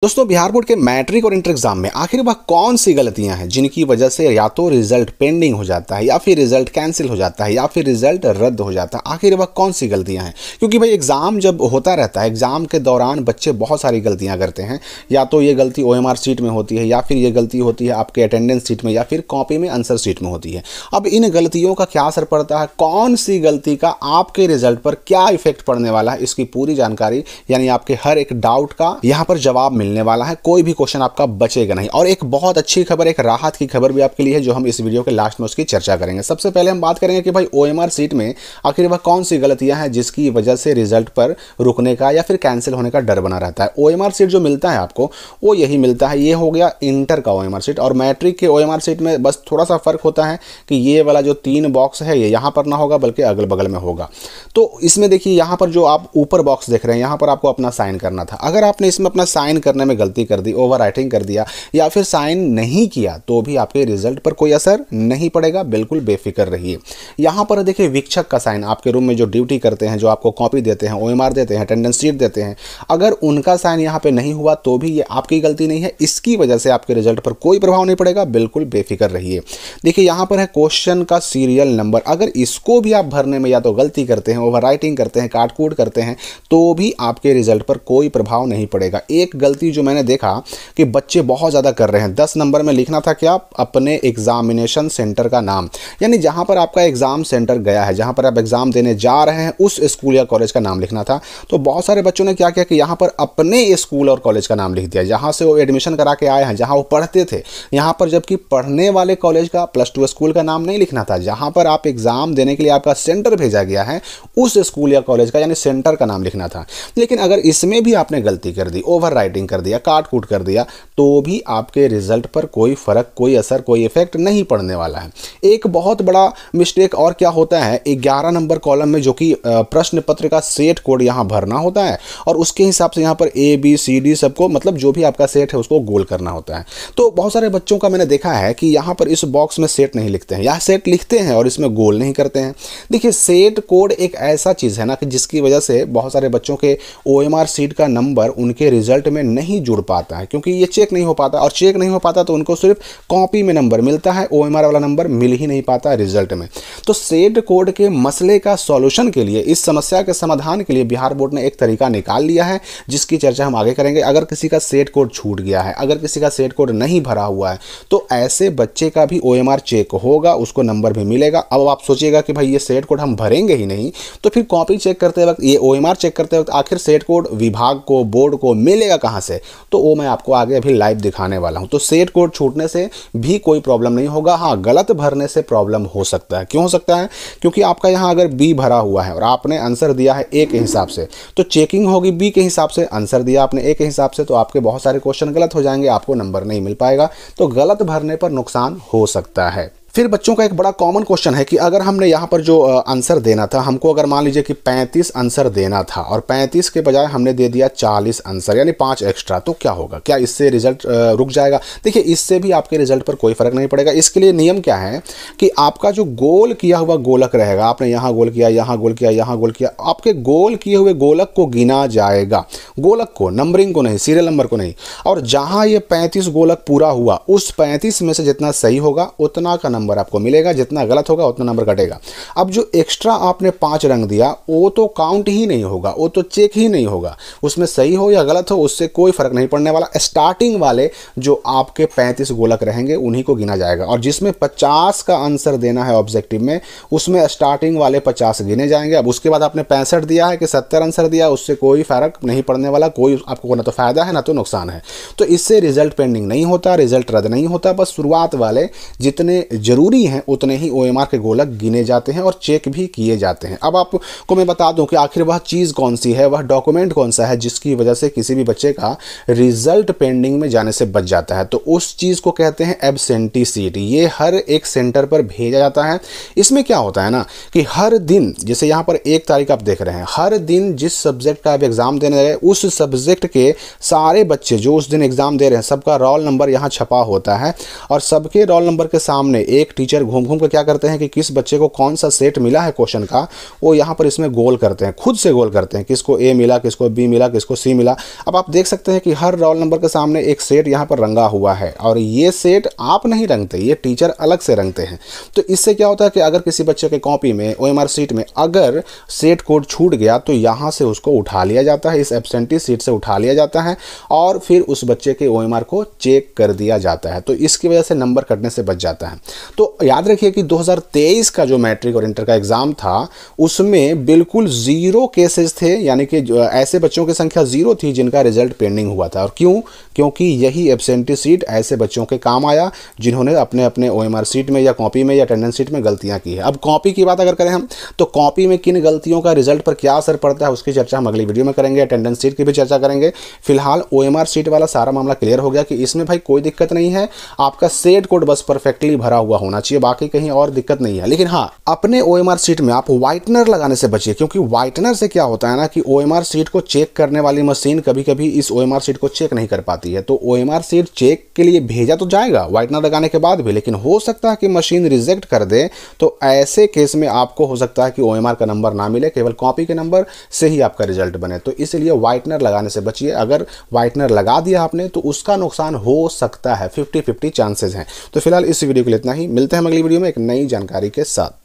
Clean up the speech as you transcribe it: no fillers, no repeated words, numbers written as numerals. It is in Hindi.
दोस्तों, बिहार बोर्ड के मैट्रिक और इंटर एग्जाम में आखिर वह कौन सी गलतियां हैं जिनकी वजह से या तो रिजल्ट पेंडिंग हो जाता है या फिर रिजल्ट कैंसिल हो जाता है या फिर रिजल्ट रद्द हो जाता है। आखिर वह कौन सी गलतियां हैं? क्योंकि भाई एग्जाम जब होता रहता है, एग्जाम के दौरान बच्चे बहुत सारी गलतियां करते हैं। या तो ये गलती OMR सीट में होती है या फिर ये गलती होती है आपके अटेंडेंस सीट में या फिर कॉपी में आंसर सीट में होती है। अब इन गलतियों का क्या असर पड़ता है, कौन सी गलती का आपके रिजल्ट पर क्या इफेक्ट पड़ने वाला है, इसकी पूरी जानकारी यानी आपके हर एक डाउट का यहाँ पर जवाब मिलने वाला है। कोई भी क्वेश्चन आपका बचेगा नहीं। और एक बहुत अच्छी खबर, एक राहत की खबर भी आपके लिए है, जो हम इस वीडियो के लास्ट में उसकी चर्चा करेंगे। सबसे पहले हम बात करेंगे कि भाई OMR सीट में आखिर वह कौन सी गलतियां हैं जिसकी वजह से रिजल्ट पर रुकने का या फिर कैंसिल होने का डर बना रहता है। OMR सीट जो मिलता है आपको, वो यही मिलता है। ये हो गया इंटर का OMR सीट। और मैट्रिक के OMR सीट में बस थोड़ा सा फर्क होता है कि ये वाला जो 3 बॉक्स है ये यहाँ पर ना होगा बल्कि अगल बगल में होगा। तो इसमें देखिए, यहाँ पर जो आप ऊपर बॉक्स देख रहे हैं, यहाँ पर आपको अपना साइन करना था। अगर आपने इसमें अपना साइन करने में गलती कर दी, ओवर राइटिंग कर दिया या फिर साइन नहीं किया, तो भी आपके रिजल्ट पर कोई असर नहीं पड़ेगा। बिल्कुल बेफिक्र रहिए। यहाँ पर देखिए, वीक्षक का साइन, आपके रूम में जो ड्यूटी करते हैं, जो आपको कॉपी देते हैं, OMR देते हैं, अटेंडेंस शीट देते हैं, अगर उनका साइन यहाँ पे नहीं हुआ तो भी ये आपकी गलती नहीं है। इसकी वजह से आपके रिजल्ट पर कोई प्रभाव नहीं पड़ेगा। बिल्कुल बेफिक्र रहिए। देखिए, यहाँ पर है क्वेश्चन का सीरियल नंबर। अगर इसको भी आप भरने में या तो गलती करते हैं, ओवर राइटिंग करते हैं, काट कूट करते हैं, तो भी आपके रिजल्ट पर कोई प्रभाव नहीं पड़ेगा। एक गलती जो मैंने देखा कि बच्चे बहुत ज़्यादा कर रहे हैं, 10 नंबर में लिखना था क्या, अपने एग्जामिनेशन सेंटर का नाम, यानी जहां पर आपका एग्जाम सेंटर गया है, जहां पर आप एग्जाम देने जा रहे हैं, उस स्कूल या कॉलेज का नाम लिखना था। तो बहुत सारे बच्चों ने क्या किया कि यहां पर अपने स्कूल और कॉलेज का नाम लिख दिया, जहां से वो एडमिशन करा के आए हैं, जहां वो पढ़ते थे। यहां पर जबकि पढ़ने वाले कॉलेज का, +2 स्कूल का नाम नहीं लिखना था। जहां पर आप एग्जाम देने के लिए आपका सेंटर भेजा गया है, उस स्कूल या कॉलेज का यानी सेंटर का नाम लिखना था। लेकिन अगर इसमें भी आपने गलती कर दी, ओवर राइटिंग कर दिया, काट कूट कर दिया, तो भी आपके रिजल्ट पर कोई फर्क, कोई असर, कोई इफेक्ट नहीं पड़ने वाला है। एक बहुत बड़ा मिस्टेक और क्या होता है, 11 नंबर कॉलम में जो कि प्रश्न पत्र का सेट कोड यहाँ भरना होता है और उसके हिसाब से यहाँ पर ABCD सबको, मतलब जो भी आपका सेट है उसको गोल करना होता है। तो बहुत सारे बच्चों का मैंने देखा है कि यहाँ पर इस बॉक्स में सेट नहीं लिखते हैं या सेट लिखते हैं और इसमें गोल नहीं करते हैं। देखिए, सेट कोड एक ऐसा चीज़ है ना कि जिसकी वजह से बहुत सारे बच्चों के OMR सीट का नंबर उनके रिजल्ट में नहीं जुड़ पाता है, क्योंकि ये चेक नहीं हो पाता। और चेक नहीं हो पाता तो उनको सिर्फ कॉपी में नंबर मिलता है, OMR वाला नंबर मिल ही नहीं पाता रिजल्ट में। तो सेट कोड के मसले का सॉल्यूशन के लिए, इस समस्या के समाधान के लिए बिहार बोर्ड ने एक तरीका निकाल लिया है, जिसकी चर्चा हम आगे करेंगे। अगर किसी का सेट कोड छूट गया है, अगर किसी का सेट कोड नहीं भरा हुआ है, तो ऐसे बच्चे का भी OMR चेक होगा, उसको नंबर भी मिलेगा। अब आप सोचिएगा कि भाई ये सेट कोड हम भरेंगे ही नहीं, तो फिर कॉपी चेक करते वक्त, ये OMR चेक करते वक्त आखिर सेट कोड विभाग को, बोर्ड को मिलेगा कहाँ से? तो वो मैं आपको आगे अभी लाइव दिखाने वाला हूँ। तो सेट कोड छूटने से भी कोई प्रॉब्लम नहीं होगा। हाँ, गलत भरने से प्रॉब्लम हो सकता है। क्यों हो सकता है? क्योंकि आपका यहाँ अगर B भरा हुआ है और आपने आंसर दिया है A के हिसाब से, तो चेकिंग होगी B के हिसाब से। आंसर दिया आपने A के हिसाब से, तो आपके बहुत सारे क्वेश्चन गलत हो जाएंगे, आपको नंबर नहीं मिल पाएगा। तो गलत भरने पर नुकसान हो सकता है। फिर बच्चों का एक बड़ा कॉमन क्वेश्चन है कि अगर हमने यहाँ पर जो आंसर देना था, हमको अगर मान लीजिए कि 35 आंसर देना था और 35 के बजाय हमने दे दिया 40 आंसर, यानी 5 एक्स्ट्रा, तो क्या होगा? क्या इससे रिजल्ट रुक जाएगा? देखिए, इससे भी आपके रिजल्ट पर कोई फर्क नहीं पड़ेगा। इसके लिए नियम क्या है कि आपका जो गोल किया हुआ गोलक रहेगा, आपने यहाँ गोल किया, यहाँ गोल किया, यहाँ गोल किया, आपके गोल किए हुए गोलक को गिना जाएगा। गोलक को, नंबरिंग को नहीं, सीरियल नंबर को नहीं। और जहाँ ये 35 गोलक पूरा हुआ, उस 35 में से जितना सही होगा उतना का नंबर आपको मिलेगा, जितना गलत होगा उतना नंबर कटेगा। अब जो एक्स्ट्रा आपने 5 रंग दिया, वो तो काउंट ही नहीं होगा, वो तो चेक ही नहीं होगा। उसमें सही हो या गलत हो, उससे कोई फर्क नहीं पड़ने वाला। स्टार्टिंग वाले जो आपके 35 गोलक रहेंगे उन्हीं को गिना जाएगा। और जिसमें 50 का आंसर देना है ऑब्जेक्टिव में, उसमें स्टार्टिंग वाले 50 गिने जाएंगे। अब उसके बाद आपने 65 दिया है कि 70 आंसर दिया, उससे कोई फर्क नहीं पड़ने वाला। कोई आपको ना तो फायदा है ना तो नुकसान है। तो इससे रिजल्ट पेंडिंग नहीं होता, रिजल्ट रद्द नहीं होता। बस शुरुआत वाले जितने जरूरी हैं उतने ही OMR के गोलक गिने जाते हैं और चेक भी किए जाते हैं। अब आपको मैं बता दूं कि आखिर वह चीज़ कौन सी है, वह डॉक्यूमेंट कौन सा है जिसकी वजह से किसी भी बच्चे का रिजल्ट पेंडिंग में जाने से बच जाता है। तो उस चीज़ को कहते हैं एब्सेंटी सीट। ये हर एक सेंटर पर भेजा जाता है। इसमें क्या होता है ना कि हर दिन, जैसे यहाँ पर 1 तारीख आप देख रहे हैं, हर दिन जिस सब्जेक्ट का आप एग्जाम देने गए, उस सब्जेक्ट के सारे बच्चे जो उस दिन एग्जाम दे रहे हैं, सबका रोल नंबर यहाँ छपा होता है और सबके रोल नंबर के सामने एक टीचर घूम घूम कर क्या करते हैं कि किस बच्चे को कौन सा सेट मिला है क्वेश्चन का, वो यहाँ पर इसमें गोल करते हैं, खुद से गोल करते हैं, किसको ए मिला, किसको बी मिला, किसको सी मिला। अब आप देख सकते हैं कि हर रोल नंबर के सामने एक सेट यहाँ पर रंगा हुआ है, और ये सेट आप नहीं रंगते, ये टीचर अलग से रंगते हैं। तो इससे क्या होता है कि अगर किसी बच्चे के कॉपी में, OMR सीट में अगर सेट कोड छूट गया तो यहाँ से उसको उठा लिया जाता है, इस एब्सेंटी सीट से उठा लिया जाता है, और फिर उस बच्चे के OMR को चेक कर दिया जाता है। तो इसकी वजह से नंबर कटने से बच जाता है। तो याद रखिए कि 2023 का जो मैट्रिक और इंटर का एग्जाम था उसमें बिल्कुल 0 केसेस थे, यानी कि ऐसे बच्चों की संख्या 0 थी जिनका रिजल्ट पेंडिंग हुआ था। और क्यों? क्योंकि यही एब्सेंटी सीट ऐसे बच्चों के काम आया जिन्होंने अपने अपने OMR सीट में या कॉपी में या अटेंडेंस सीट में गलतियां की है। अब कॉपी की बात अगर करें हम, तो कॉपी में किन गलतियों का रिजल्ट पर क्या असर पड़ता है उसकी चर्चा हम अगली वीडियो में करेंगे, अटेंडेंस सीट की भी चर्चा करेंगे। फिलहाल OMR सीट वाला सारा मामला क्लियर हो गया कि इसमें भाई कोई दिक्कत नहीं है, आपका सेट कोड बस परफेक्टली भरा हुआ होना चाहिए, बाकी कहीं और दिक्कत नहीं है। लेकिन हाँ, अपने OMR सीट में आप व्हाइटनर लगाने से बचिए, क्योंकि व्हाइटनर से क्या होता है ना कि OMR सीट को चेक करने वाली मशीन कभी कभी इस OMR सीट को चेक नहीं कर पाती है। तो OMR सीट चेक के लिए भेजा तो जाएगा व्हाइटनर लगाने के बाद भी, लेकिन हो सकता है कि मशीन रिजेक्ट कर दे। तो ऐसे केस में आपको हो सकता है कि OMR का नंबर ना मिले, केवल कॉपी के नंबर से ही आपका रिजल्ट बने। तो इसलिए व्हाइटनर लगाने से बचिए। अगर व्हाइटनर लगा दिया आपने तो उसका नुकसान हो सकता है, 50-50 चांसेस हैं। तो फिलहाल इस वीडियो के लिए इतना ही, मिलते हैं अगली वीडियो में एक नई जानकारी के साथ।